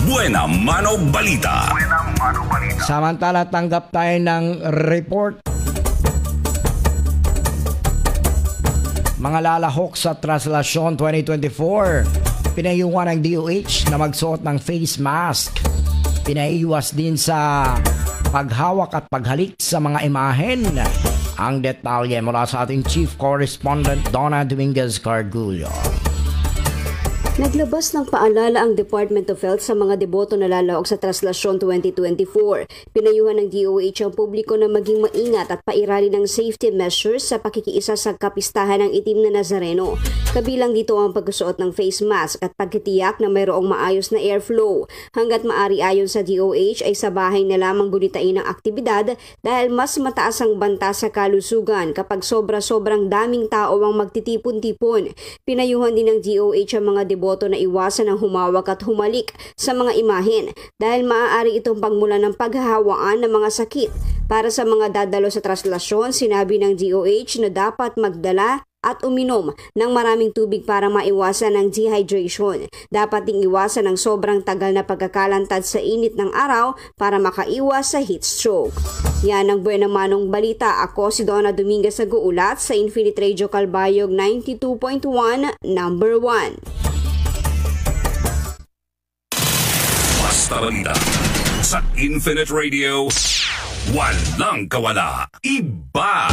Buena Mano Balita. Samantala, tanggap tayo ng report. Mga lalahok sa Traslasyon 2024. Pinayuhan ng DOH na magsuot ng face mask. Pinaiwas din sa paghawak at paghalik sa mga imahen. Ang detalye mula sa ating Chief Correspondent Donna Dominguez Cargullo. Naglabas ng paalala ang Department of Health sa mga deboto na lalaok sa Traslasyon 2024. Pinayuhan ng DOH ang publiko na maging maingat at pairali ng safety measures sa pakikiisa sa kapistahan ng itim na Nazareno. Kabilang dito ang pagsusuot ng face mask at pagtitiyak na mayroong maayos na airflow. Hanggat maari ayon sa DOH ay sa bahay na lamang gunitain ang aktibidad dahil mas mataas ang banta sa kalusugan kapag sobra-sobrang daming tao ang magtitipon-tipon. Pinayuhan din ng DOH ang mga deboto na iwasan ang humawak at humalik sa mga imahen dahil maaari itong pagmulan ng paghahawaan ng mga sakit. Para sa mga dadalo sa traslasyon, sinabi ng DOH na dapat magdala at uminom ng maraming tubig para maiwasan ang dehydration. Dapat ding iwasan ang sobrang tagal na pagkakalantad sa init ng araw para makaiwas sa heat stroke. Yan ang Buena Manong Balita. Ako si Donna Dominguez nag-uulat sa Infinite Radio Calbayog 92.1 number 1. Basta balita sa Infinite Radio, walang kawala. Iba!